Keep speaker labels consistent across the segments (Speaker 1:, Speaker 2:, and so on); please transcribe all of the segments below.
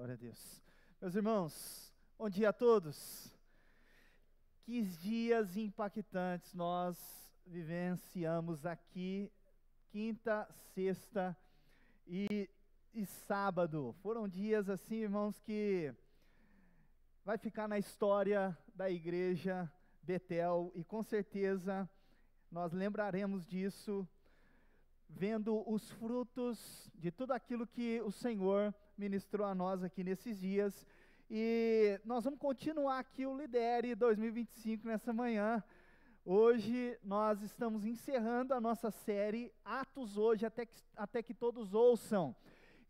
Speaker 1: Glória a Deus. Meus irmãos, bom dia a todos. Que dias impactantes nós vivenciamos aqui, quinta, sexta e sábado. Foram dias assim, irmãos, que vai ficar na história da igreja Betel e com certeza nós lembraremos disso, vendo os frutos de tudo aquilo que o Senhor ministrou a nós aqui nesses dias. E nós vamos continuar aqui o Lidere 2025 nessa manhã. Hoje nós estamos encerrando a nossa série Atos Hoje, até que todos ouçam.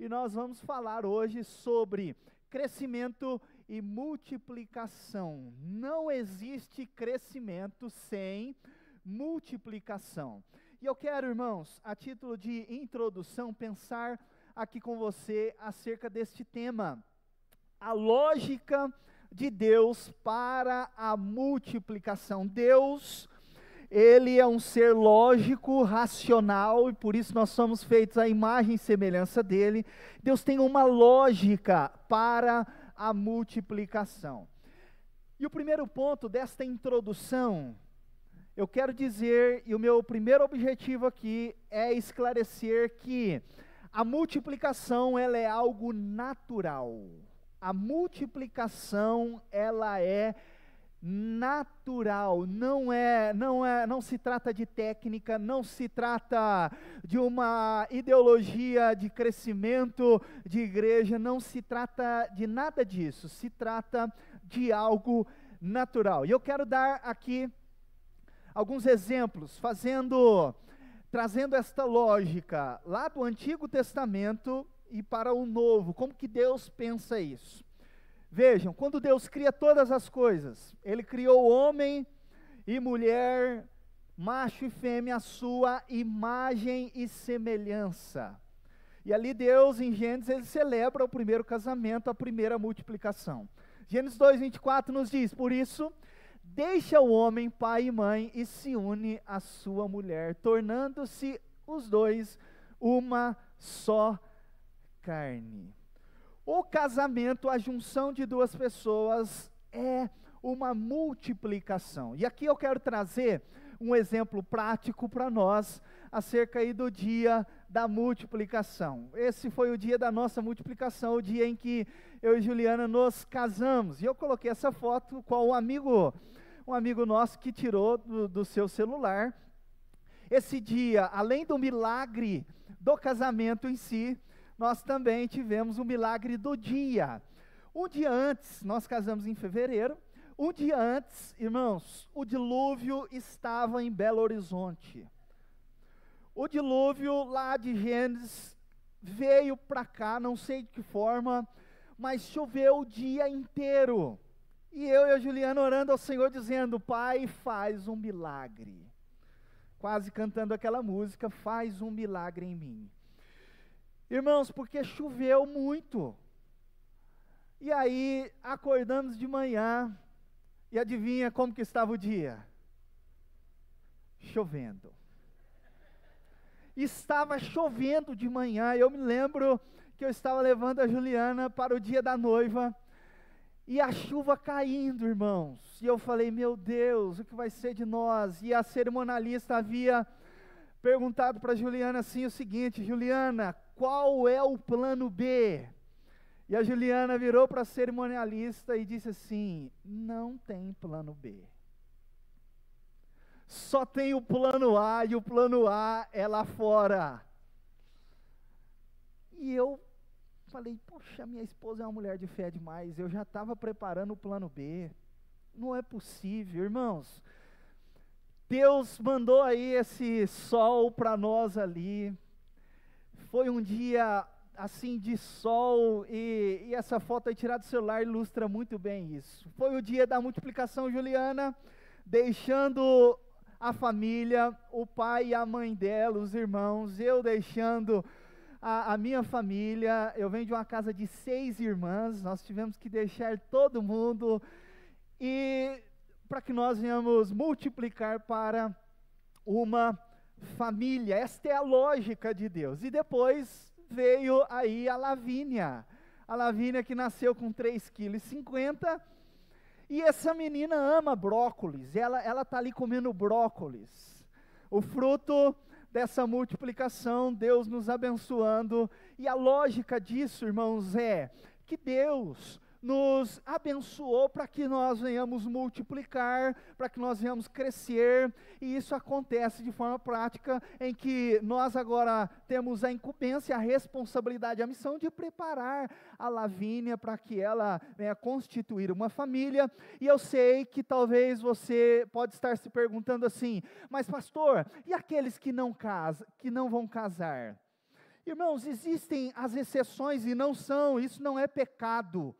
Speaker 1: E nós vamos falar hoje sobre crescimento e multiplicação. Não existe crescimento sem multiplicação. E eu quero, irmãos, a título de introdução, pensar aqui com você acerca deste tema. A lógica de Deus para a multiplicação. Deus, Ele é um ser lógico, racional, e por isso nós somos feitos à imagem e semelhança dEle. Deus tem uma lógica para a multiplicação. E o primeiro ponto desta introdução, eu quero dizer, e o meu primeiro objetivo aqui é esclarecer que a multiplicação, ela é algo natural. A multiplicação, ela é natural, não se trata de técnica, não se trata de uma ideologia de crescimento de igreja, não se trata de nada disso, se trata de algo natural. E eu quero dar aqui alguns exemplos, trazendo esta lógica lá do Antigo Testamento e para o Novo, como que Deus pensa isso? Vejam, quando Deus cria todas as coisas, Ele criou homem e mulher, macho e fêmea, a sua imagem e semelhança. E ali Deus, em Gênesis, Ele celebra o primeiro casamento, a primeira multiplicação. Gênesis 2:24 nos diz, por isso, deixa o homem pai e mãe e se une à sua mulher, tornando-se os dois uma só carne. O casamento, a junção de duas pessoas, é uma multiplicação. E aqui eu quero trazer um exemplo prático para nós, acerca aí do dia da multiplicação. Esse foi o dia da nossa multiplicação, o dia em que eu e Juliana nos casamos. E eu coloquei essa foto com um amigo nosso que tirou do seu celular. Esse dia, além do milagre do casamento em si, nós também tivemos o milagre do dia. Um dia antes, nós casamos em fevereiro, um dia antes, irmãos, o dilúvio estava em Belo Horizonte. O dilúvio lá de Gênesis veio para cá, não sei de que forma, mas choveu o dia inteiro. E eu e a Juliana orando ao Senhor, dizendo, Pai, faz um milagre. Quase cantando aquela música, faz um milagre em mim. Irmãos, porque choveu muito. E aí, acordamos de manhã, e adivinha como que estava o dia? Chovendo. Estava chovendo de manhã. Eu me lembro que eu estava levando a Juliana para o dia da noiva, e a chuva caindo, irmãos, e eu falei, meu Deus, o que vai ser de nós? E a cerimonialista havia perguntado para a Juliana assim o seguinte, Juliana, qual é o plano B? E a Juliana virou para a cerimonialista e disse assim, não tem plano B. Só tem o plano A, e o plano A é lá fora. E eu falei, poxa, minha esposa é uma mulher de fé demais, eu já estava preparando o plano B, não é possível, irmãos. Deus mandou aí esse sol para nós ali, foi um dia assim de sol, e essa foto aí tirada do celular ilustra muito bem isso. Foi o dia da multiplicação, Juliana, deixando a família, o pai e a mãe dela, os irmãos, eu deixando a minha família. Eu venho de uma casa de 6 irmãs, nós tivemos que deixar todo mundo, e para que nós venhamos multiplicar para uma família. Esta é a lógica de Deus. E depois veio aí a Lavínia. A Lavínia que nasceu com 3,50 kg. E essa menina ama brócolis, ela está ali comendo brócolis. O fruto dessa multiplicação, Deus nos abençoando. E a lógica disso, irmãos, é que Deus nos abençoou para que nós venhamos multiplicar, para que nós venhamos crescer, e isso acontece de forma prática, em que nós agora temos a incumbência, a responsabilidade, a missão de preparar a Lavínia para que ela venha constituir uma família. E eu sei que talvez você pode estar se perguntando assim, mas pastor, e aqueles que não casam, que não vão casar? Irmãos, existem as exceções e isso não é pecado.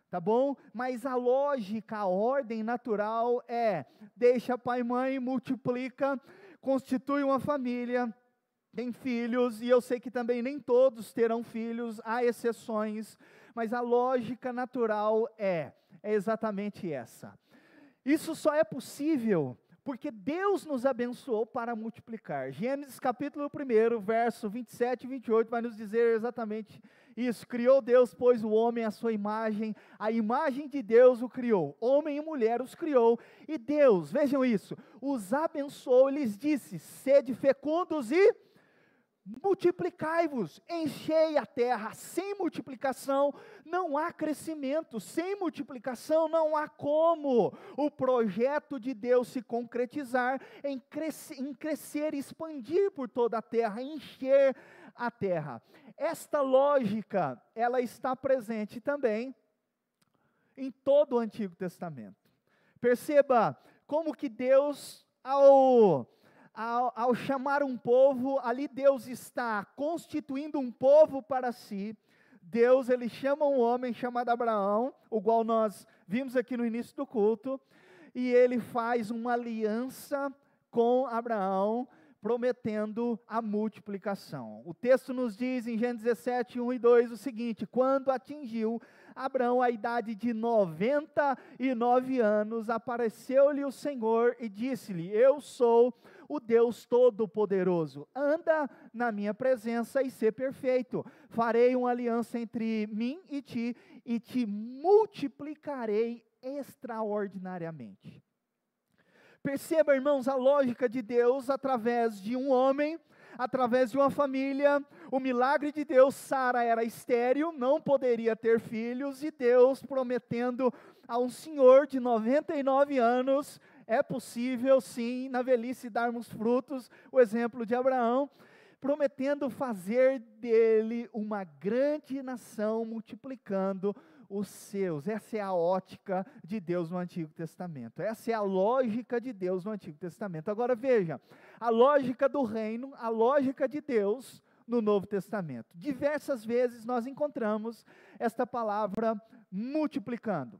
Speaker 1: Tá bom? Mas a lógica, a ordem natural é, deixa pai e mãe, multiplica, constitui uma família, tem filhos, e eu sei que também nem todos terão filhos, há exceções, mas a lógica natural é exatamente essa. Isso só é possível porque Deus nos abençoou para multiplicar. Gênesis capítulo 1, verso 27 e 28 vai nos dizer exatamente isso. Criou Deus, pois, o homem à sua imagem, a imagem de Deus o criou, homem e mulher os criou, e Deus, vejam isso, os abençoou e lhes disse, sede fecundos e multiplicai-vos, enchei a terra. Sem multiplicação não há crescimento, sem multiplicação não há como o projeto de Deus se concretizar em crescer e expandir por toda a terra, encher a terra. Esta lógica, ela está presente também em todo o Antigo Testamento. Perceba como que Deus, ao chamar um povo, ali Deus está constituindo um povo para si. Deus, ele chama um homem chamado Abraão, o qual nós vimos aqui no início do culto, e ele faz uma aliança com Abraão, prometendo a multiplicação. O texto nos diz em Gênesis 17, 1 e 2 o seguinte: quando atingiu Abraão a idade de 99 anos, apareceu-lhe o Senhor e disse-lhe, eu sou o Deus Todo-Poderoso, anda na minha presença e ser perfeito, farei uma aliança entre mim e te multiplicarei extraordinariamente. Perceba, irmãos, a lógica de Deus através de um homem, através de uma família. O milagre de Deus, Sara era estéril, não poderia ter filhos, e Deus prometendo a um senhor de 99 anos, é possível sim, na velhice darmos frutos, o exemplo de Abraão, prometendo fazer dele uma grande nação, multiplicando os seus. Essa é a ótica de Deus no Antigo Testamento, essa é a lógica de Deus no Antigo Testamento. Agora veja, a lógica do reino, a lógica de Deus no Novo Testamento. Diversas vezes nós encontramos esta palavra multiplicando.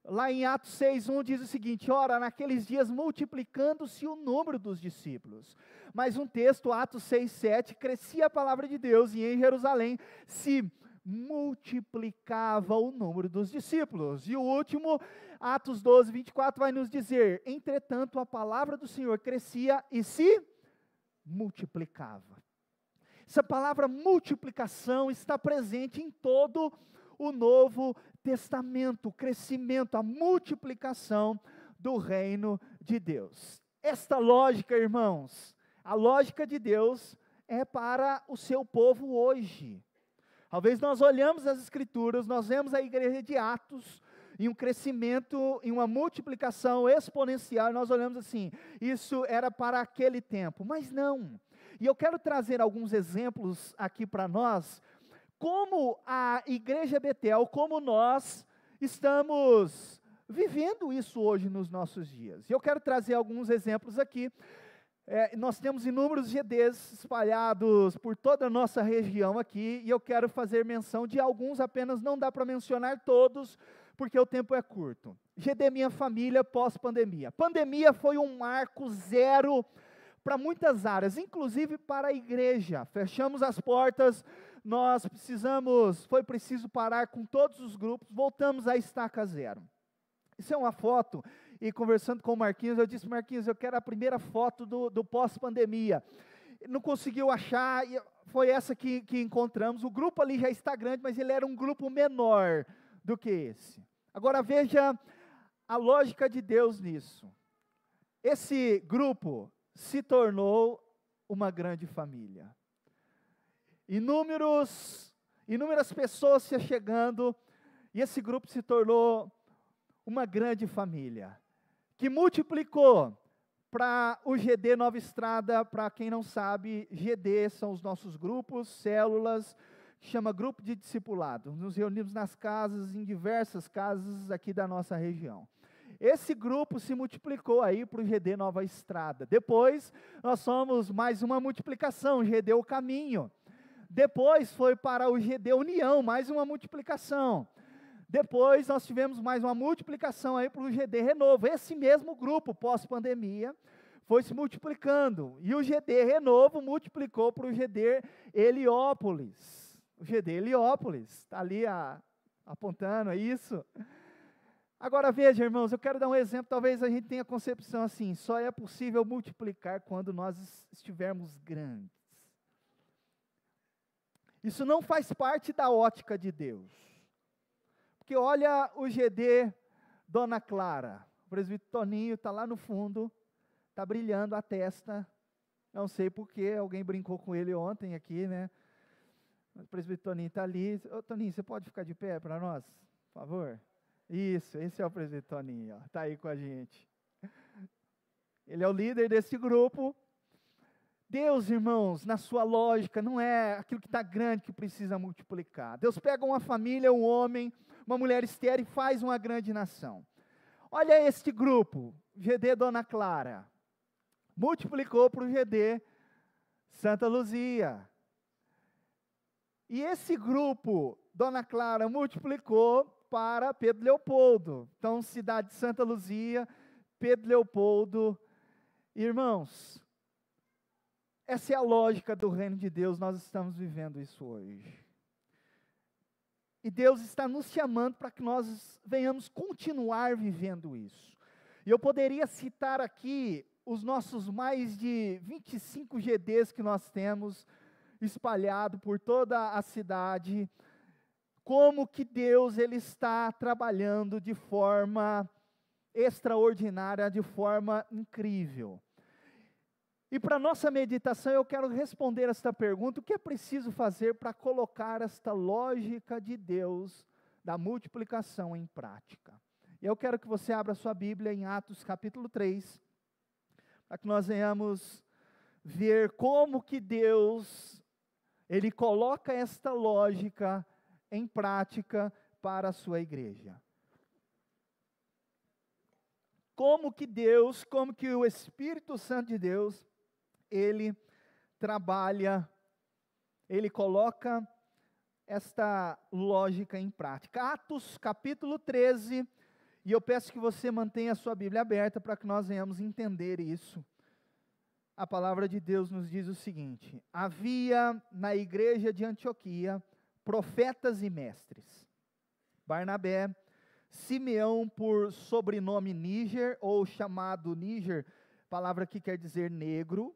Speaker 1: Lá em Atos 6:1 diz o seguinte, ora, naqueles dias multiplicando-se o número dos discípulos. Mais um texto, Atos 6:7, crescia a palavra de Deus e em Jerusalém se multiplicava o número dos discípulos. E o último, Atos 12:24, vai nos dizer, entretanto a palavra do Senhor crescia e se multiplicava. Essa palavra multiplicação está presente em todo o Novo Testamento, o crescimento, a multiplicação do reino de Deus. Esta lógica, irmãos, a lógica de Deus é para o seu povo hoje. Talvez nós olhamos as Escrituras, nós vemos a igreja de Atos, em um crescimento, em uma multiplicação exponencial, nós olhamos assim, isso era para aquele tempo, mas não. E eu quero trazer alguns exemplos aqui para nós, como a igreja Betel, como nós estamos vivendo isso hoje nos nossos dias. E eu quero trazer alguns exemplos aqui. Nós temos inúmeros GDs espalhados por toda a nossa região aqui, e eu quero fazer menção de alguns, apenas não dá para mencionar todos, porque o tempo é curto. GD Minha Família pós-pandemia. Pandemia foi um marco zero para muitas áreas, inclusive para a igreja. Fechamos as portas, foi preciso parar com todos os grupos, voltamos à estaca zero. Isso é uma foto, e conversando com o Marquinhos, eu disse, Marquinhos, eu quero a primeira foto do pós-pandemia. Não conseguiu achar, foi essa que encontramos. O grupo ali já está grande, mas ele era um grupo menor do que esse. Agora veja a lógica de Deus nisso. Esse grupo se tornou uma grande família. Inúmeras pessoas se chegando, e esse grupo se tornou uma grande família, que multiplicou para o GD Nova Estrada. Para quem não sabe, GD são os nossos grupos, células, que chama Grupo de Discipulado. Nos reunimos nas casas, em diversas casas aqui da nossa região. Esse grupo se multiplicou aí para o GD Nova Estrada. Depois, nós somos mais uma multiplicação, GD O Caminho. Depois foi para o GD União, mais uma multiplicação. Depois nós tivemos mais uma multiplicação aí para o GD Renovo. Esse mesmo grupo, pós-pandemia, foi se multiplicando. E o GD Renovo multiplicou para o GD Heliópolis. O GD Heliópolis, está ali apontando, é isso? Agora veja, irmãos, eu quero dar um exemplo. Talvez a gente tenha concepção assim: só é possível multiplicar quando nós estivermos grandes. Isso não faz parte da ótica de Deus. Porque olha o GD Dona Clara, o presbítero Toninho está lá no fundo, está brilhando a testa, não sei porquê, alguém brincou com ele ontem aqui, né? O presbítero Toninho está ali. Ô, Toninho, você pode ficar de pé para nós, por favor? Isso, esse é o presbítero Toninho, está aí com a gente. Ele é o líder desse grupo. Deus, irmãos, na sua lógica, não é aquilo que está grande que precisa multiplicar. Deus pega uma família, um homem, uma mulher estéril e faz uma grande nação. Olha este grupo, GD Dona Clara, multiplicou para o GD Santa Luzia. E esse grupo, Dona Clara, multiplicou para Pedro Leopoldo. Então, cidade de Santa Luzia, Pedro Leopoldo. Irmãos, essa é a lógica do reino de Deus, nós estamos vivendo isso hoje. E Deus está nos chamando para que nós venhamos continuar vivendo isso. E eu poderia citar aqui os nossos mais de 25 GDs que nós temos espalhado por toda a cidade, como que Deus ele está trabalhando de forma extraordinária, de forma incrível. E para nossa meditação eu quero responder esta pergunta: o que é preciso fazer para colocar esta lógica de Deus da multiplicação em prática? Eu quero que você abra sua Bíblia em Atos capítulo 3, para que nós venhamos ver como que Deus, ele coloca esta lógica em prática para a sua igreja. Como que Deus, como que o Espírito Santo de Deus, ele trabalha, ele coloca esta lógica em prática. Atos capítulo 13, e eu peço que você mantenha a sua Bíblia aberta para que nós venhamos entender isso. A palavra de Deus nos diz o seguinte: havia na igreja de Antioquia profetas e mestres. Barnabé, Simeão, por sobrenome Níger, ou chamado Níger, palavra que quer dizer negro.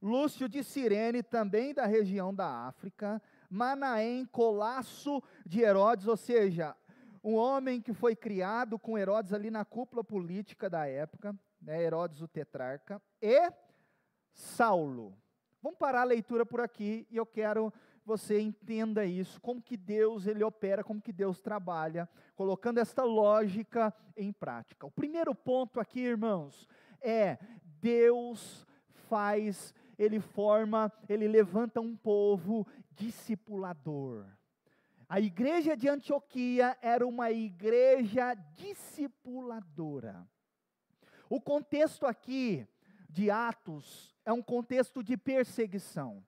Speaker 1: Lúcio de Cirene, também da região da África. Manaém, colasso de Herodes, ou seja, um homem que foi criado com Herodes ali na cúpula política da época, né, Herodes o tetrarca. E Saulo. Vamos parar a leitura por aqui, e eu quero que você entenda isso, como que Deus ele opera, como que Deus trabalha, colocando esta lógica em prática. O primeiro ponto aqui, irmãos, é Deus faz, ele forma, ele levanta um povo discipulador. A igreja de Antioquia era uma igreja discipuladora. O contexto aqui de Atos é um contexto de perseguição.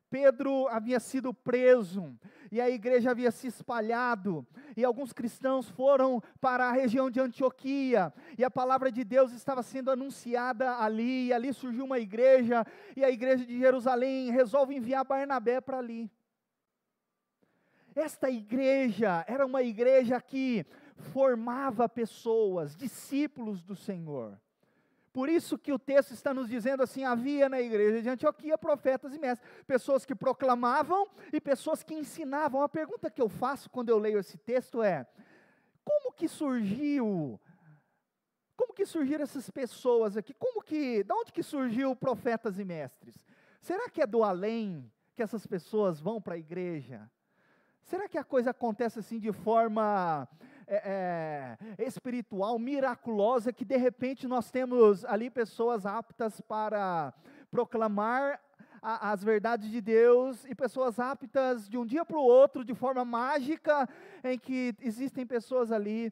Speaker 1: Pedro havia sido preso, e a igreja havia se espalhado, e alguns cristãos foram para a região de Antioquia, e a palavra de Deus estava sendo anunciada ali, e ali surgiu uma igreja, e a igreja de Jerusalém resolve enviar Barnabé para ali. Esta igreja era uma igreja que formava pessoas, discípulos do Senhor. Por isso que o texto está nos dizendo assim, havia na igreja de Antioquia profetas e mestres, pessoas que proclamavam e pessoas que ensinavam. A pergunta que eu faço quando eu leio esse texto é, como que surgiram essas pessoas aqui? Da onde que surgiu profetas e mestres? Será que é do além que essas pessoas vão para a igreja? Será que a coisa acontece assim de forma espiritual, miraculosa, que de repente nós temos ali pessoas aptas para proclamar as verdades de Deus, e pessoas aptas de um dia para o outro, de forma mágica, em que existem pessoas ali,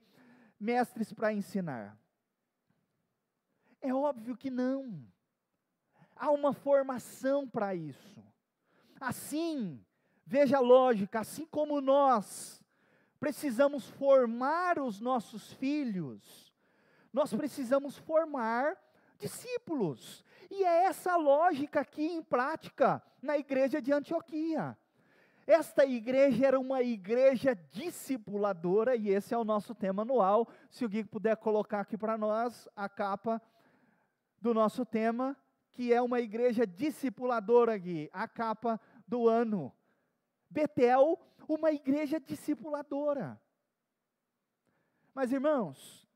Speaker 1: mestres para ensinar? É óbvio que não. Há uma formação para isso. Assim, veja a lógica, assim como nós precisamos formar os nossos filhos, nós precisamos formar discípulos. E é essa lógica aqui em prática na igreja de Antioquia. Esta igreja era uma igreja discipuladora, e esse é o nosso tema anual. Se o Gui puder colocar aqui para nós a capa do nosso tema, que é uma igreja discipuladora, Gui, a capa do ano. Betel, uma igreja discipuladora. Mas, irmãos,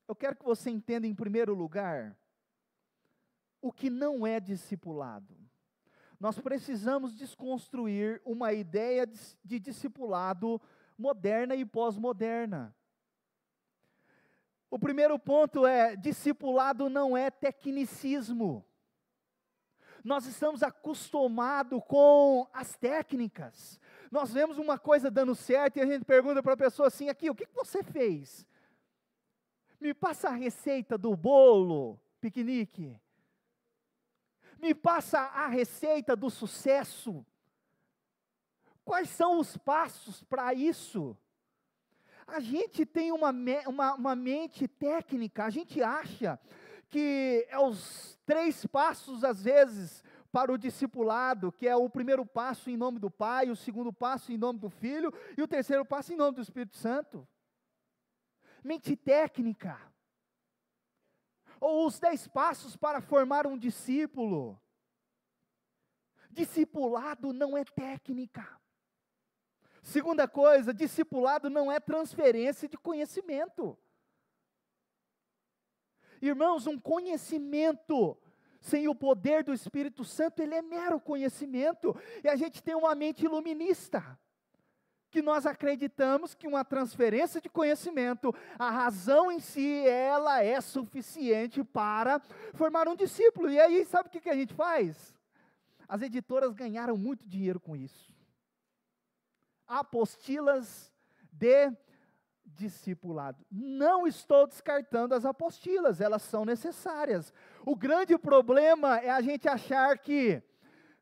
Speaker 1: eu quero que você entenda em primeiro lugar o que não é discipulado. Nós precisamos desconstruir uma ideia de discipulado moderna e pós-moderna. O primeiro ponto é, discipulado não é tecnicismo. Nós estamos acostumados com as técnicas. Nós vemos uma coisa dando certo e a gente pergunta para a pessoa assim, aqui, o que você fez? Me passa a receita do bolo, piquenique. Me passa a receita do sucesso. Quais são os passos para isso? A gente tem uma mente técnica, a gente acha que é os 3 passos, às vezes, para o discipulado, que é o primeiro passo em nome do Pai, o segundo passo em nome do Filho, e o terceiro passo em nome do Espírito Santo. Mente técnica. Ou os 10 passos para formar um discípulo. Discipulado não é técnica. Segunda coisa, discipulado não é transferência de conhecimento. Irmãos, um conhecimento sem o poder do Espírito Santo, ele é mero conhecimento, e a gente tem uma mente iluminista, que nós acreditamos que uma transferência de conhecimento, a razão em si, ela é suficiente para formar um discípulo. E aí, sabe o que a gente faz? As editoras ganharam muito dinheiro com isso. Apostilas de discipulado. Não estou descartando as apostilas, elas são necessárias. O grande problema é a gente achar que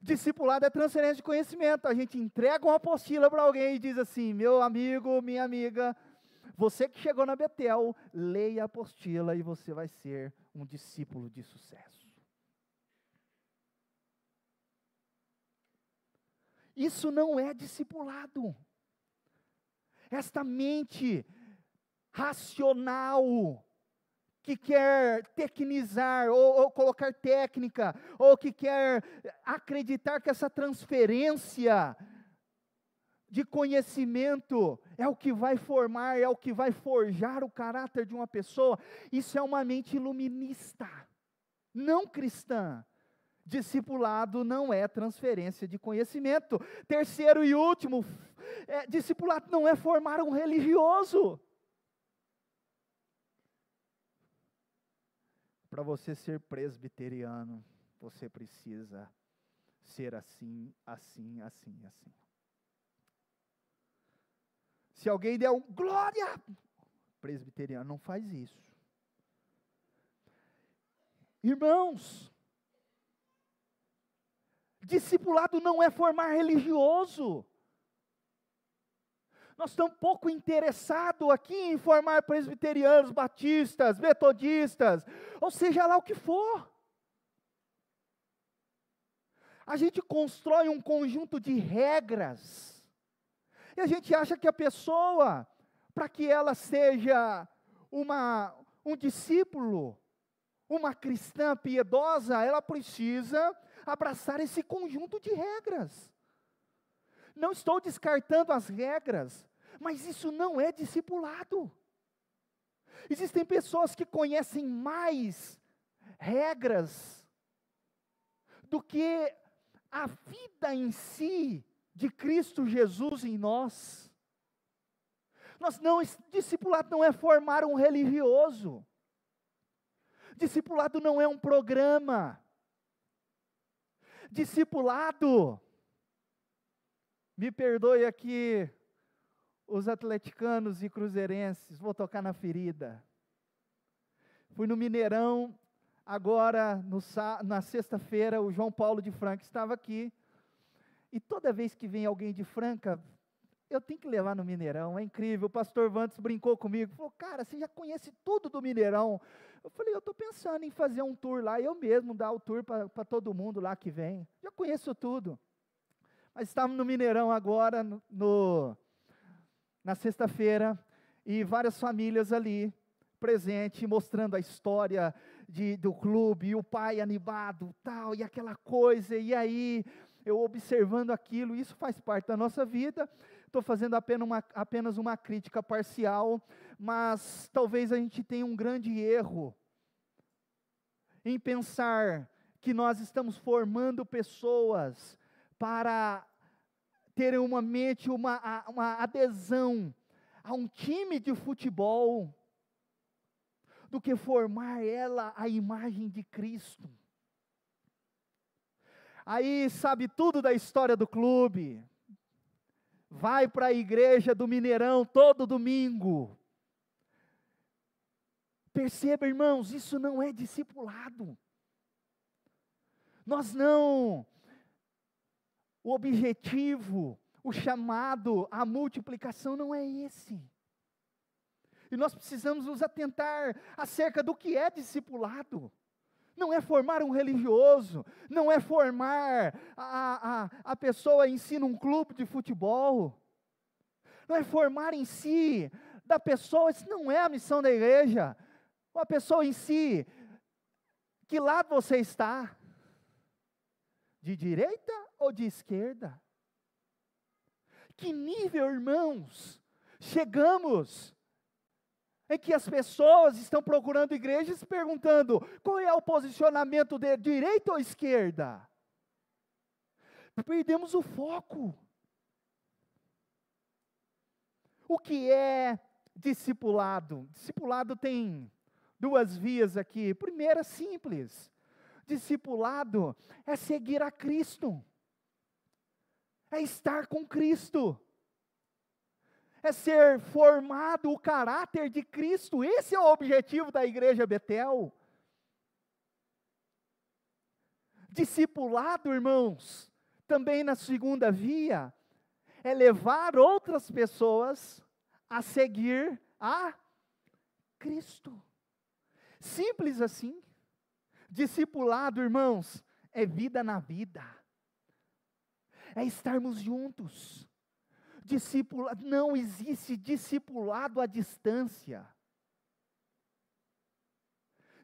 Speaker 1: discipulado é transferência de conhecimento. A gente entrega uma apostila para alguém e diz assim, meu amigo, minha amiga, você que chegou na Betel, leia a apostila e você vai ser um discípulo de sucesso. Isso não é discipulado. Esta mente racional, que quer tecnizar, ou colocar técnica, ou que quer acreditar que essa transferência de conhecimento é o que vai formar, é o que vai forjar o caráter de uma pessoa, isso é uma mente iluminista, não cristã. Discipulado não é transferência de conhecimento. Terceiro e último, discipulado não é formar um religioso. Para você ser presbiteriano, você precisa ser assim, assim, assim, assim. Se alguém der um glória, presbiteriano não faz isso. Irmãos, discipulado não é formar religioso. Nós estamos pouco interessados aqui em formar presbiterianos, batistas, metodistas, ou seja lá o que for. A gente constrói um conjunto de regras, e a gente acha que a pessoa, para que ela seja um discípulo, Uma cristã piedosa, ela precisa abraçar esse conjunto de regras. Não estou descartando as regras, mas isso não é discipulado. Existem pessoas que conhecem mais regras do que a vida em si de Cristo Jesus em nós. Discipulado não é formar um religioso. Discipulado não é um programa. Discipulado, me perdoe aqui os atleticanos e cruzeirenses, vou tocar na ferida. Fui no Mineirão, agora na sexta-feira, o João Paulo de Franca estava aqui, e toda vez que vem alguém de Franca, eu tenho que levar no Mineirão, é incrível. O pastor Vantes brincou comigo, falou, cara, você já conhece tudo do Mineirão. Eu falei, eu estou pensando em fazer um tour lá, eu mesmo dar o tour para todo mundo lá que vem, já conheço tudo. Mas estávamos no Mineirão agora, na sexta-feira, e várias famílias ali, presente, mostrando a história do clube, e o pai animado, tal, e aquela coisa, e aí, eu observando aquilo, isso faz parte da nossa vida. Estou fazendo apenas uma crítica parcial, mas talvez a gente tenha um grande erro em pensar que nós estamos formando pessoas para terem uma mente, uma adesão a um time de futebol, do que formar ela à imagem de Cristo. Aí sabe tudo da história do clube, vai para a igreja do Mineirão todo domingo. Perceba, irmãos, isso não é discipulado. O objetivo, o chamado, a multiplicação não é esse. E nós precisamos nos atentar acerca do que é discipulado. Não é formar um religioso, não é formar a pessoa em si num clube de futebol, não é formar em si da pessoa, isso não é a missão da igreja. Uma pessoa em si, que lado você está? De direita ou de esquerda? Que nível, irmãos, chegamos em que as pessoas estão procurando igrejas perguntando, qual é o posicionamento de direita ou esquerda? Perdemos o foco. O que é discipulado? Discipulado tem duas vias aqui. Primeira, simples. Discipulado é seguir a Cristo. É estar com Cristo. É ser formado o caráter de Cristo. Esse é o objetivo da igreja Betel. Discipulado, irmãos, também na segunda via, é levar outras pessoas a seguir a Cristo. Simples assim. Discipulado, irmãos, é vida na vida. É estarmos juntos. Não existe discipulado à distância.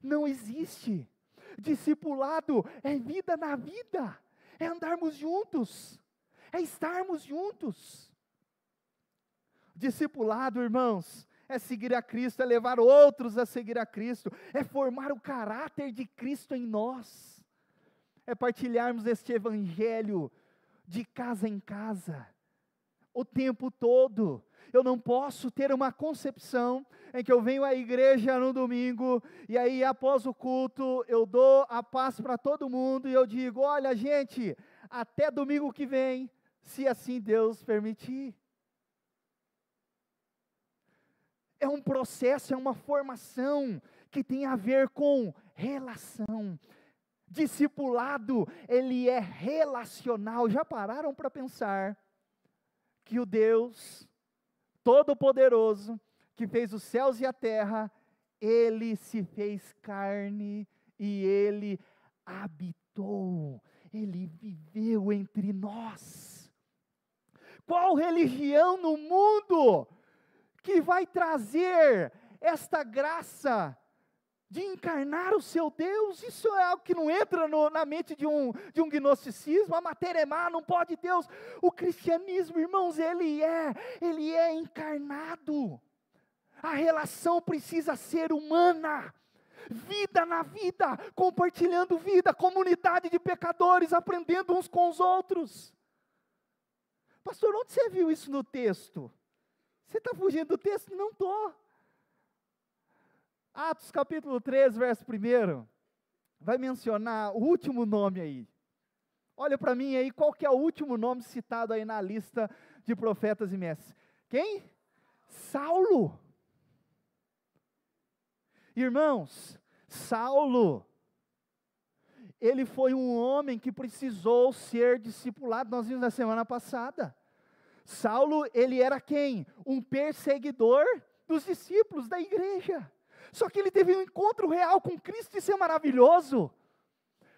Speaker 1: Não existe. Discipulado é vida na vida. É andarmos juntos. É estarmos juntos. Discipulado, irmãos, é seguir a Cristo, é levar outros a seguir a Cristo, é formar o caráter de Cristo em nós, é partilharmos este evangelho de casa em casa, o tempo todo. Eu não posso ter uma concepção em que eu venho à igreja no domingo, e aí após o culto, eu dou a paz para todo mundo, e eu digo, olha gente, até domingo que vem, se assim Deus permitir. É um processo, é uma formação que tem a ver com relação. Discipulado, ele é relacional. Já pararam para pensar que o Deus Todo-Poderoso, que fez os céus e a terra, Ele se fez carne e Ele habitou, Ele viveu entre nós. Qual religião no mundo que vai trazer esta graça de encarnar o seu Deus. Isso é algo que não entra na mente de um gnosticismo. A matéria é má, não pode Deus. O cristianismo, irmãos, ele é encarnado. A relação precisa ser humana. Vida na vida, compartilhando vida, comunidade de pecadores, aprendendo uns com os outros. Pastor, onde você viu isso no texto? Você está fugindo do texto? Não estou. Atos capítulo 3, verso 1, vai mencionar o último nome aí. Olha para mim aí, qual que é o último nome citado aí na lista de profetas e mestres? Quem? Saulo. Irmãos, Saulo, ele foi um homem que precisou ser discipulado. Nós vimos na semana passada. Saulo, ele era quem? Um perseguidor dos discípulos da igreja. Só que ele teve um encontro real com Cristo, isso é maravilhoso.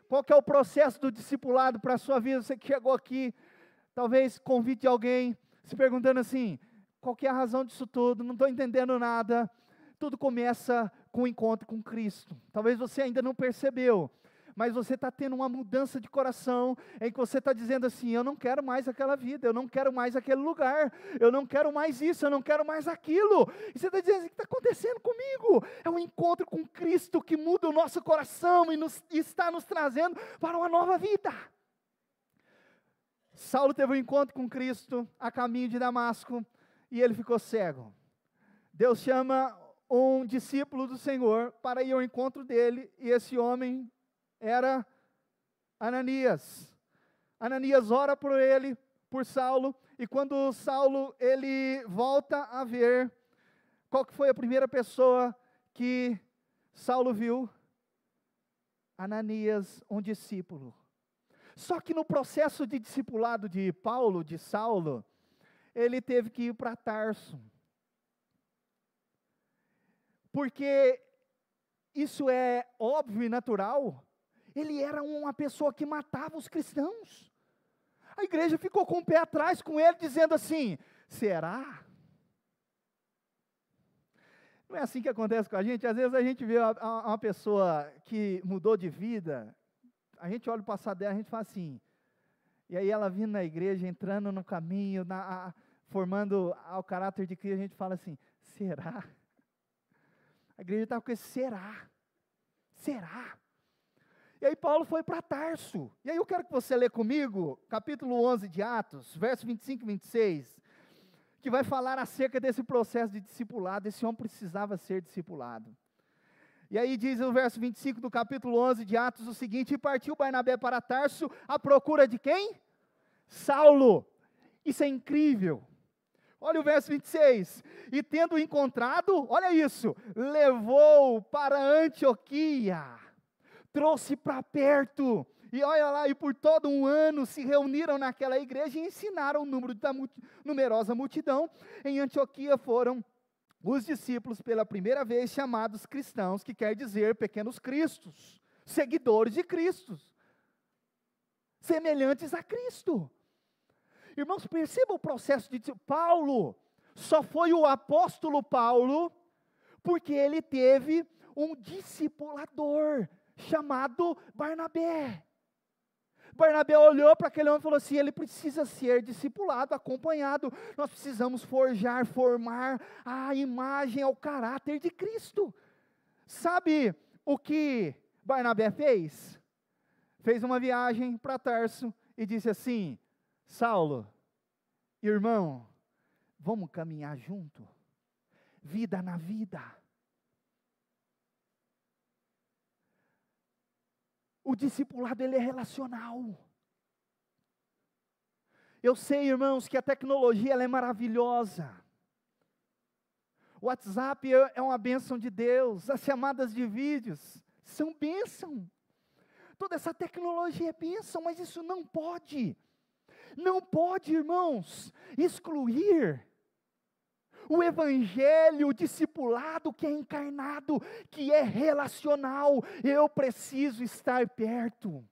Speaker 1: Qual que é o processo do discipulado para a sua vida? Você que chegou aqui, talvez convide alguém, se perguntando assim, qual que é a razão disso tudo? Não estou entendendo nada. Tudo começa com o encontro com Cristo. Talvez você ainda não percebeu, mas você está tendo uma mudança de coração, em que você está dizendo assim, eu não quero mais aquela vida, eu não quero mais aquele lugar, eu não quero mais isso, eu não quero mais aquilo. E você está dizendo, o que está acontecendo comigo? É um encontro com Cristo que muda o nosso coração e está nos trazendo para uma nova vida. Saulo teve um encontro com Cristo a caminho de Damasco, e ele ficou cego. Deus chama um discípulo do Senhor para ir ao encontro dele, e esse homem era Ananias. Ananias ora por ele, por Saulo, e quando Saulo ele volta a ver, qual que foi a primeira pessoa que Saulo viu? Ananias, um discípulo. Só que no processo de discipulado de Paulo, de Saulo, ele teve que ir para Tarso. Porque isso é óbvio e natural, ele era uma pessoa que matava os cristãos. A igreja ficou com o pé atrás com ele, dizendo assim, será? Não é assim que acontece com a gente? Às vezes a gente vê uma pessoa que mudou de vida, a gente olha o passado dela, a gente fala assim, e aí ela vindo na igreja, entrando no caminho, formando o caráter de Cristo, a gente fala assim, será? A igreja estava com esse será? E aí Paulo foi para Tarso. E aí eu quero que você lê comigo, capítulo 11 de Atos, verso 25 e 26, que vai falar acerca desse processo de discipulado. Esse homem precisava ser discipulado. E aí diz no verso 25 do capítulo 11 de Atos o seguinte, e partiu Barnabé para Tarso à procura de quem? Saulo. Isso é incrível. Olha o verso 26, e tendo encontrado, olha isso, levou para Antioquia, trouxe para perto, e olha lá, e por todo um ano se reuniram naquela igreja e ensinaram o número da numerosa multidão. Em Antioquia foram os discípulos pela primeira vez chamados cristãos, que quer dizer pequenos cristos, seguidores de Cristo, semelhantes a Cristo. Irmãos, perceba o processo de Paulo, só foi o apóstolo Paulo, porque ele teve um discipulador, chamado Barnabé. Barnabé olhou para aquele homem e falou assim, ele precisa ser discipulado, acompanhado, nós precisamos forjar, formar a imagem, ao caráter de Cristo. Sabe o que Barnabé fez? Fez uma viagem para Tarso e disse assim, Saulo, irmão, vamos caminhar junto, vida na vida. O discipulado, ele é relacional. Eu sei, irmãos, que a tecnologia ela é maravilhosa. O WhatsApp é uma bênção de Deus, as chamadas de vídeos são bênção. Toda essa tecnologia é bênção, mas isso não pode, irmãos, excluir o evangelho, o discipulado que é encarnado, que é relacional. Eu preciso estar perto.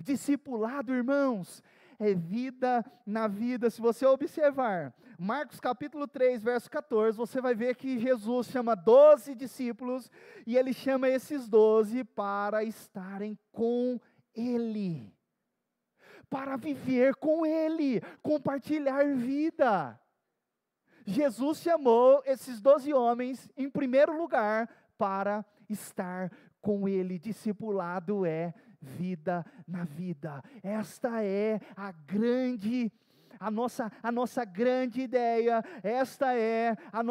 Speaker 1: Discipulado, irmãos, é vida na vida. Se você observar, Marcos capítulo 3, verso 14, você vai ver que Jesus chama 12 discípulos, e Ele chama esses 12 para estarem com Ele, para viver com Ele, compartilhar vida. Jesus chamou esses 12 homens, em primeiro lugar, para estar com Ele. Discipulado é vida na vida. Esta é a nossa grande ideia, esta é a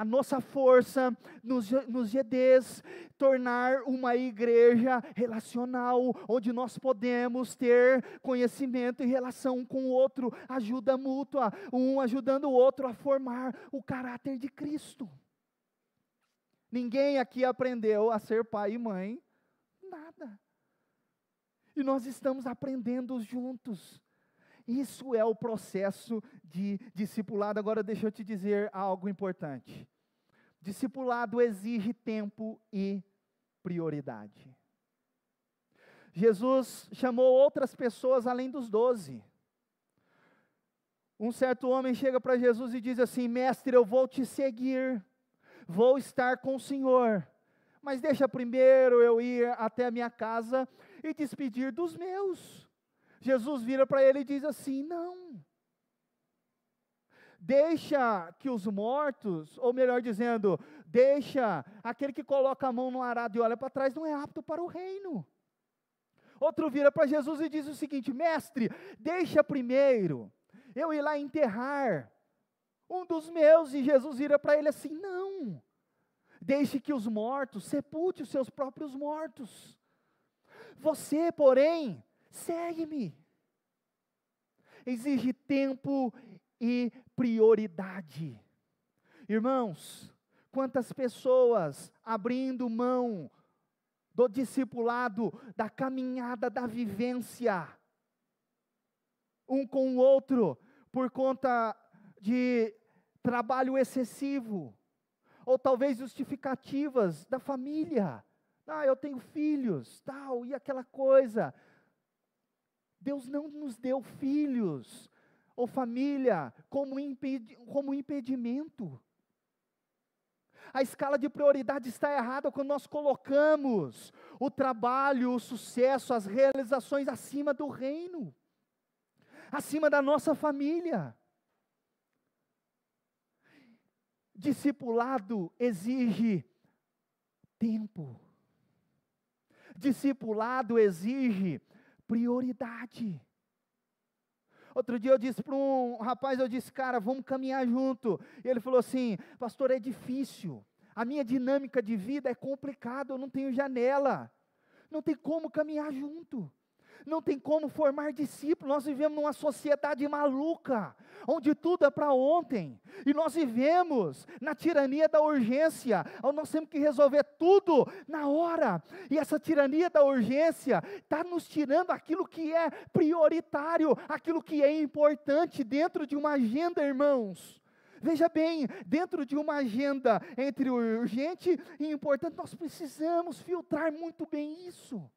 Speaker 1: nossa força nos GDs, tornar uma igreja relacional, onde nós podemos ter conhecimento e relação com o outro, ajuda mútua, um ajudando o outro a formar o caráter de Cristo. Ninguém aqui aprendeu a ser pai e mãe, nada. E nós estamos aprendendo juntos. Isso é o processo de discipulado. Agora deixa eu te dizer algo importante. Discipulado exige tempo e prioridade. Jesus chamou outras pessoas além dos 12. Um certo homem chega para Jesus e diz assim: mestre, eu vou te seguir, vou estar com o Senhor, mas deixa primeiro eu ir até a minha casa e despedir dos meus. Jesus vira para ele e diz assim: não, deixa que os mortos, ou melhor dizendo, deixa aquele que coloca a mão no arado e olha para trás, não é apto para o reino. Outro vira para Jesus e diz o seguinte: mestre, deixa primeiro eu ir lá enterrar um dos meus. E Jesus vira para ele assim: não, deixe que os mortos sepulte os seus próprios mortos. Você, porém, segue-me. Exige tempo e prioridade. Irmãos, quantas pessoas abrindo mão do discipulado, da caminhada, da vivência, um com o outro, por conta de trabalho excessivo, ou talvez justificativas da família. Eu tenho filhos, tal, e aquela coisa. Deus não nos deu filhos ou família como impedimento. A escala de prioridade está errada quando nós colocamos o trabalho, o sucesso, as realizações acima do reino, acima da nossa família. Discipulado exige tempo. Discipulado exige prioridade. Outro dia eu disse para um rapaz, cara, vamos caminhar junto. E ele falou assim: pastor, é difícil, a minha dinâmica de vida é complicada, eu não tenho janela, não tem como caminhar junto, não tem como formar discípulos. Nós vivemos numa sociedade maluca, onde tudo é para ontem, e nós vivemos na tirania da urgência, onde nós temos que resolver tudo na hora, e essa tirania da urgência está nos tirando aquilo que é prioritário, aquilo que é importante dentro de uma agenda, irmãos. Veja bem, dentro de uma agenda entre o urgente e importante, nós precisamos filtrar muito bem isso.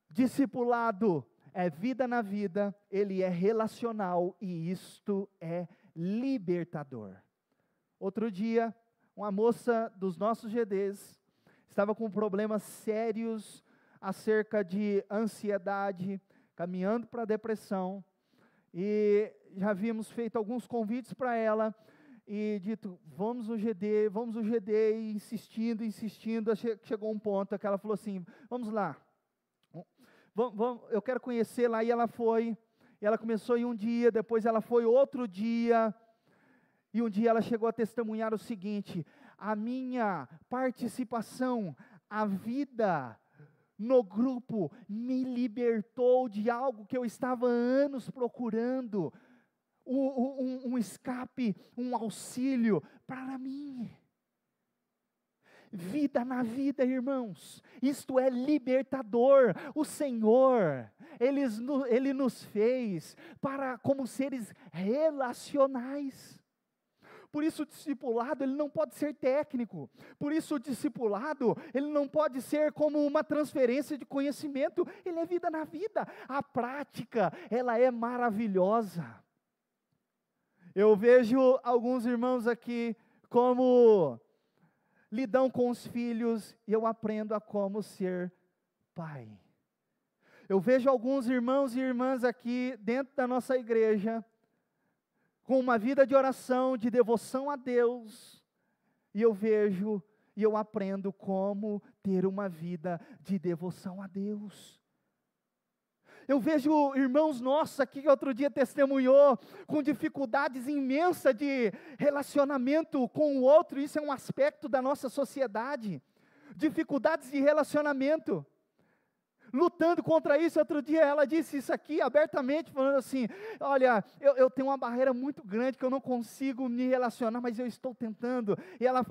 Speaker 1: Discipulado é vida na vida, ele é relacional e isto é libertador. Outro dia, uma moça dos nossos GDs estava com problemas sérios acerca de ansiedade, caminhando para a depressão, e já havíamos feito alguns convites para ela, e dito, vamos no GD, e insistindo, chegou um ponto que ela falou assim: vamos lá, eu quero conhecer lá. E ela foi, e ela começou em um dia, depois ela foi outro dia, e um dia ela chegou a testemunhar o seguinte: a minha participação, a vida no grupo me libertou de algo que eu estava há anos procurando, um escape, um auxílio para mim. Vida na vida, irmãos, isto é libertador. O Senhor, Ele nos fez como seres relacionais. Por isso o discipulado, ele não pode ser técnico. Por isso o discipulado, ele não pode ser como uma transferência de conhecimento. Ele é vida na vida. A prática, ela é maravilhosa. Eu vejo alguns irmãos aqui como lidam com os filhos, e eu aprendo a como ser pai. Eu vejo alguns irmãos e irmãs aqui dentro da nossa igreja, com uma vida de oração, de devoção a Deus, e eu vejo e eu aprendo como ter uma vida de devoção a Deus. Eu vejo irmãos nossos aqui que outro dia testemunhou, com dificuldades imensas de relacionamento com o outro, isso é um aspecto da nossa sociedade, dificuldades de relacionamento, lutando contra isso. Outro dia ela disse isso aqui abertamente, falando assim, olha, eu tenho uma barreira muito grande que eu não consigo me relacionar, mas eu estou tentando. E ela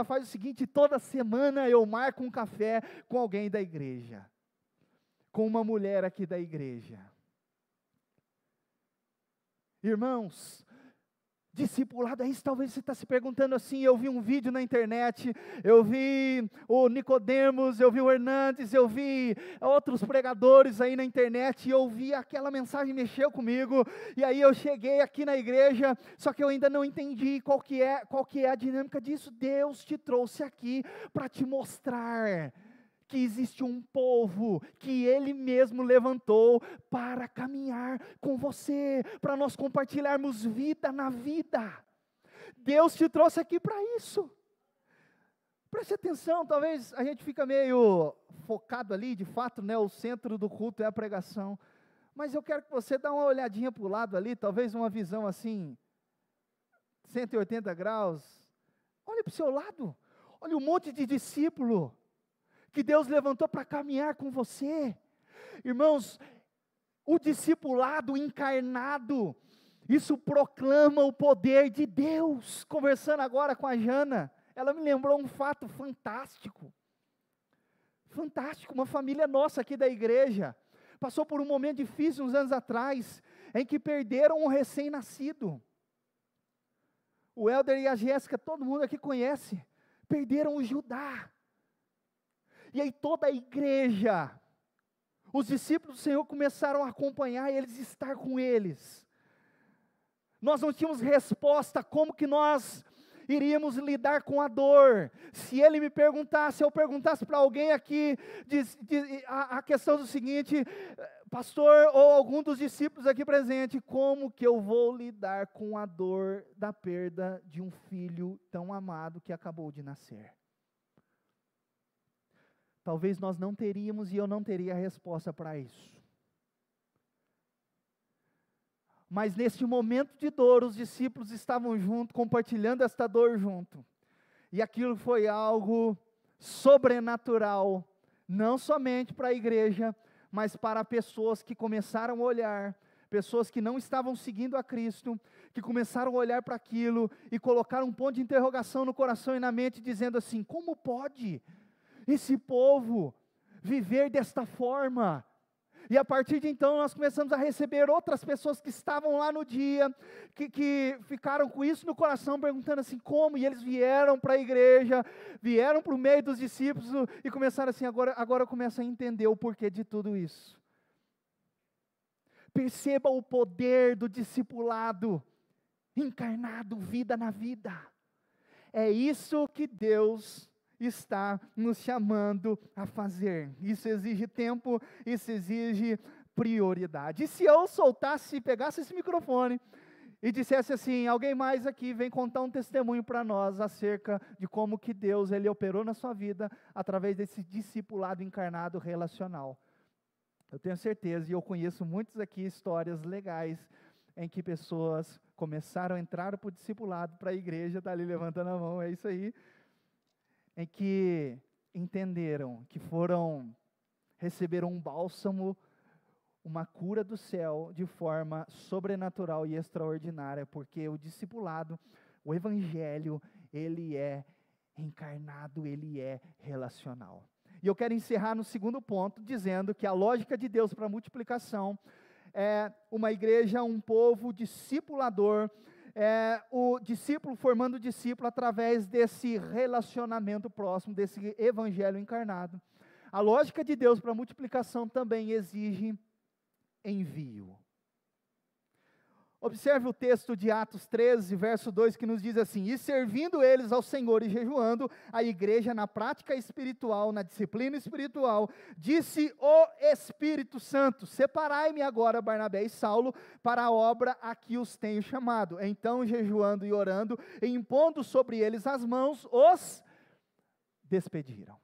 Speaker 1: faz o seguinte: toda semana eu marco um café com alguém da igreja, com uma mulher aqui da igreja. Irmãos, discipulado é isso. Talvez você está se perguntando assim, eu vi um vídeo na internet, eu vi o Nicodemos, eu vi o Hernandes, eu vi outros pregadores aí na internet, e eu vi aquela mensagem, mexeu comigo, e aí eu cheguei aqui na igreja, só que eu ainda não entendi qual que é a dinâmica disso. Deus te trouxe aqui para te mostrar que existe um povo que Ele mesmo levantou para caminhar com você, para nós compartilharmos vida na vida. Deus te trouxe aqui para isso. Preste atenção, talvez a gente fica meio focado ali, de fato, né, o centro do culto é a pregação, mas eu quero que você dê uma olhadinha para o lado ali, talvez uma visão assim, 180 graus, olhe para o seu lado, olha um monte de discípulo, que Deus levantou para caminhar com você. Irmãos, o discipulado encarnado, isso proclama o poder de Deus. Conversando agora com a Jana, ela me lembrou um fato fantástico. Fantástico, uma família nossa aqui da igreja, passou por um momento difícil uns anos atrás, em que perderam um recém-nascido. O Helder e a Jéssica, todo mundo aqui conhece, perderam o Judá. E aí toda a igreja, os discípulos do Senhor começaram a acompanhar eles, estar com eles. Nós não tínhamos resposta como que nós iríamos lidar com a dor. Se ele me perguntasse, eu perguntasse para alguém aqui, a questão do seguinte: pastor, ou algum dos discípulos aqui presente, como que eu vou lidar com a dor da perda de um filho tão amado que acabou de nascer? Talvez nós não teríamos, e eu não teria a resposta para isso. Mas neste momento de dor, os discípulos estavam juntos, compartilhando esta dor junto. E aquilo foi algo sobrenatural, não somente para a igreja, mas para pessoas que começaram a olhar, pessoas que não estavam seguindo a Cristo, que começaram a olhar para aquilo e colocaram um ponto de interrogação no coração e na mente, dizendo assim: como pode esse povo viver desta forma? E a partir de então nós começamos a receber outras pessoas que estavam lá no dia, que ficaram com isso no coração, perguntando assim, como? E eles vieram para a igreja, vieram para o meio dos discípulos e começaram assim, agora eu começo a entender o porquê de tudo isso. Perceba o poder do discipulado encarnado, vida na vida. É isso que Deus está nos chamando a fazer. Isso exige tempo, isso exige prioridade. E se eu pegasse esse microfone e dissesse assim, alguém mais aqui vem contar um testemunho para nós acerca de como que Deus, Ele operou na sua vida através desse discipulado encarnado relacional. Eu tenho certeza, e eu conheço muitos aqui, histórias legais, em que pessoas começaram a entrar para o discipulado, para a igreja, está ali levantando a mão, é isso aí, em que entenderam que receberam um bálsamo, uma cura do céu de forma sobrenatural e extraordinária, porque o discipulado, o evangelho, ele é encarnado, ele é relacional. E eu quero encerrar no segundo ponto, dizendo que a lógica de Deus para a multiplicação é uma igreja, um povo discipulador, o discípulo formando o discípulo através desse relacionamento próximo, desse evangelho encarnado. A lógica de Deus para a multiplicação também exige envio. Observe o texto de Atos 13, verso 2, que nos diz assim: e servindo eles ao Senhor e jejuando, a igreja na prática espiritual, na disciplina espiritual, disse o Espírito Santo: separai-me agora Barnabé e Saulo para a obra a que os tenho chamado. Então, jejuando e orando, e impondo sobre eles as mãos, os despediram.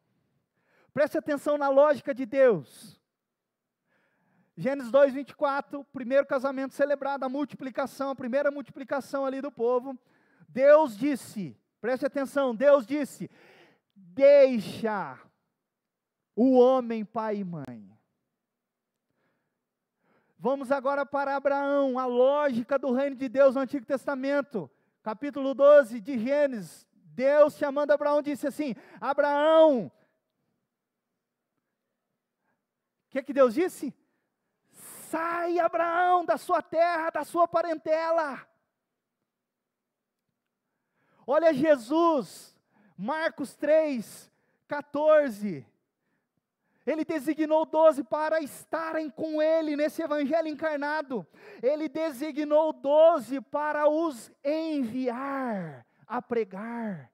Speaker 1: Preste atenção na lógica de Deus. Gênesis 2, 24, primeiro casamento celebrado, a multiplicação, a primeira multiplicação ali do povo. Deus disse, preste atenção, Deus disse: deixa o homem pai e mãe. Vamos agora para Abraão, a lógica do reino de Deus no Antigo Testamento, capítulo 12 de Gênesis. Deus chamando Abraão disse assim: Abraão, o que Deus disse? Sai, Abraão, da sua terra, da sua parentela. Olha Jesus, Marcos 3, 14. Ele designou 12 para estarem com ele nesse evangelho encarnado. Ele designou 12 para os enviar a pregar.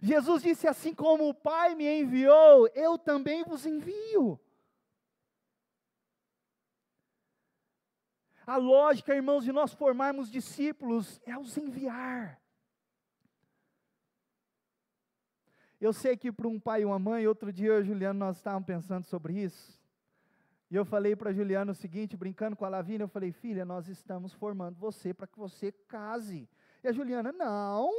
Speaker 1: Jesus disse: assim como o Pai me enviou, eu também vos envio. A lógica, irmãos, de nós formarmos discípulos é os enviar. Eu sei que para um pai e uma mãe, outro dia eu e o Juliano, nós estávamos pensando sobre isso, e eu falei para a Juliana o seguinte, brincando com a Lavínia, eu falei: filha, nós estamos formando você para que você case. E a Juliana: não.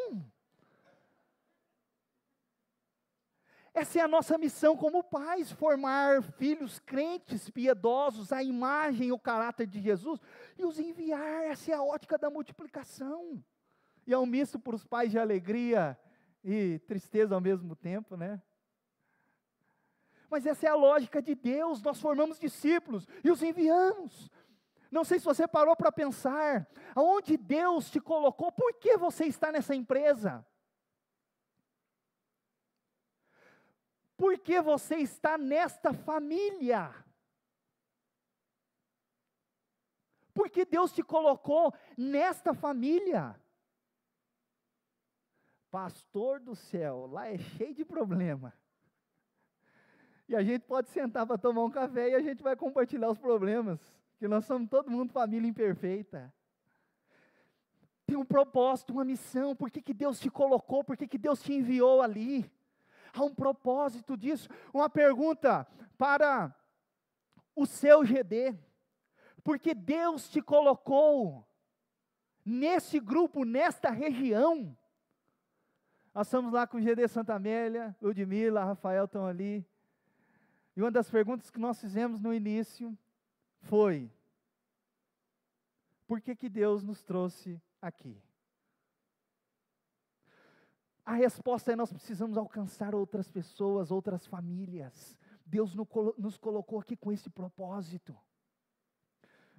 Speaker 1: Essa é a nossa missão como pais, formar filhos crentes, piedosos, à imagem e o caráter de Jesus, e os enviar. Essa é a ótica da multiplicação. E é um misto para os pais de alegria e tristeza ao mesmo tempo, né? Mas essa é a lógica de Deus, nós formamos discípulos e os enviamos. Não sei se você parou para pensar, aonde Deus te colocou, por que você está nessa empresa? Por que você está nesta família? Porque Deus te colocou nesta família. Pastor do céu, lá é cheio de problema. E a gente pode sentar para tomar um café e a gente vai compartilhar os problemas, que nós somos todo mundo família imperfeita. Tem um propósito, uma missão, por que Deus te colocou, por que Deus te enviou ali? Há um propósito disso. Uma pergunta para o seu GD. Porque Deus te colocou nesse grupo, nesta região. Nós estamos lá com o GD Santa Amélia, Ludmila, Rafael estão ali. E uma das perguntas que nós fizemos no início foi: por que Deus nos trouxe aqui? A resposta é: nós precisamos alcançar outras pessoas, outras famílias. Deus nos colocou aqui com esse propósito.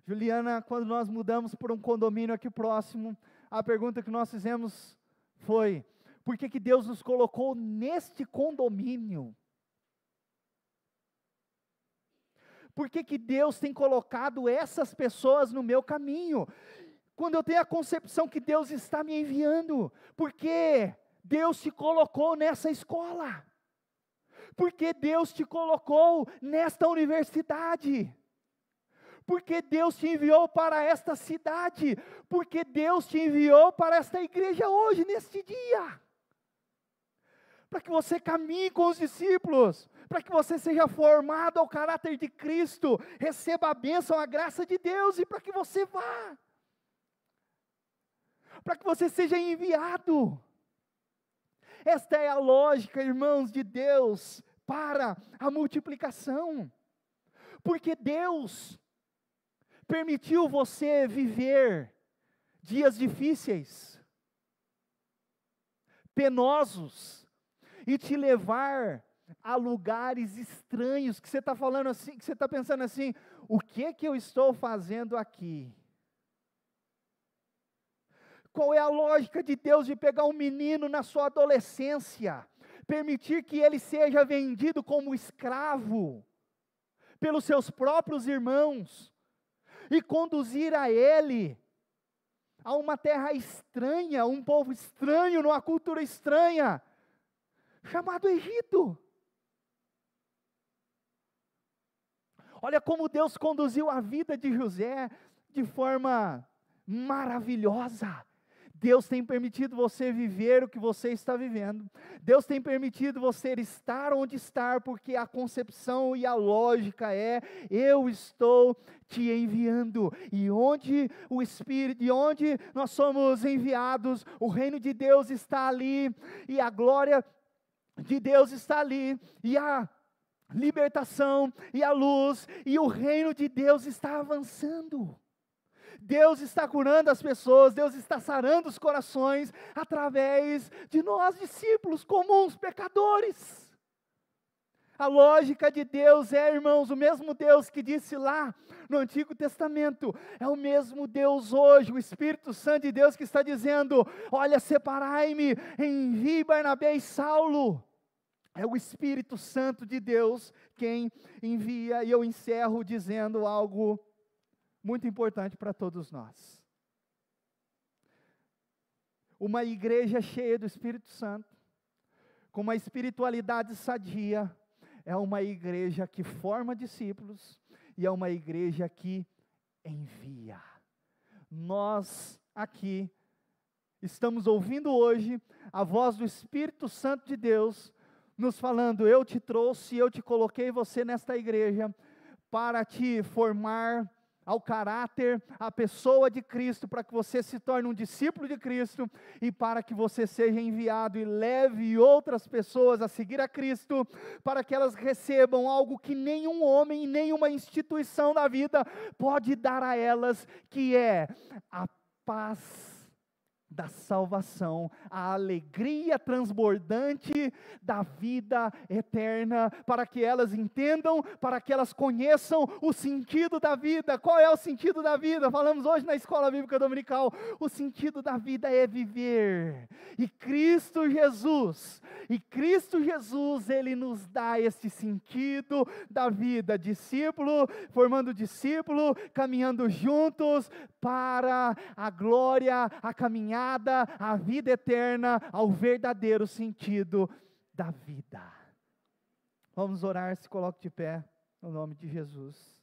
Speaker 1: Juliana, quando nós mudamos para um condomínio aqui próximo, a pergunta que nós fizemos foi: por que Deus nos colocou neste condomínio? Por que Deus tem colocado essas pessoas no meu caminho? Quando eu tenho a concepção que Deus está me enviando, por que Deus te colocou nessa escola? Porque Deus te colocou nesta universidade? Porque Deus te enviou para esta cidade? Porque Deus te enviou para esta igreja hoje, neste dia? Para que você caminhe com os discípulos, para que você seja formado ao caráter de Cristo, receba a bênção, a graça de Deus, e para que você vá, para que você seja enviado. Esta é a lógica, irmãos, de Deus para a multiplicação. Porque Deus permitiu você viver dias difíceis, penosos, e te levar a lugares estranhos, que você está falando assim, que você está pensando assim: o que eu estou fazendo aqui? Qual é a lógica de Deus de pegar um menino na sua adolescência, permitir que ele seja vendido como escravo pelos seus próprios irmãos e conduzir a ele a uma terra estranha, um povo estranho, numa cultura estranha, chamado Egito? Olha como Deus conduziu a vida de José de forma maravilhosa. Deus tem permitido você viver o que você está vivendo. Deus tem permitido você estar onde está, porque a concepção e a lógica é: eu estou te enviando. E onde o Espírito, e onde nós somos enviados, o reino de Deus está ali, e a glória de Deus está ali, e a libertação, e a luz, e o reino de Deus está avançando. Deus está curando as pessoas, Deus está sarando os corações, através de nós, discípulos comuns, pecadores. A lógica de Deus é, irmãos, o mesmo Deus que disse lá no Antigo Testamento, é o mesmo Deus hoje, o Espírito Santo de Deus que está dizendo: olha, separai-me, envie Barnabé e Saulo. É o Espírito Santo de Deus quem envia, e eu encerro dizendo algo muito importante para todos nós. Uma igreja cheia do Espírito Santo, com uma espiritualidade sadia, é uma igreja que forma discípulos, e é uma igreja que envia. Nós aqui estamos ouvindo hoje a voz do Espírito Santo de Deus, nos falando: eu te trouxe, eu te coloquei você nesta igreja, para te formar ao caráter, à pessoa de Cristo, para que você se torne um discípulo de Cristo, e para que você seja enviado e leve outras pessoas a seguir a Cristo, para que elas recebam algo que nenhum homem, nenhuma instituição da vida pode dar a elas, que é a paz da salvação, a alegria transbordante da vida eterna, para que elas entendam, para que elas conheçam o sentido da vida. Qual é o sentido da vida? Falamos hoje na Escola Bíblica Dominical. O sentido da vida é viver, e Cristo Jesus, Ele nos dá esse sentido da vida, discípulo, formando discípulo, caminhando juntos para a glória, a caminhada, a vida eterna, ao verdadeiro sentido da vida. Vamos orar, se coloque de pé, no nome de Jesus.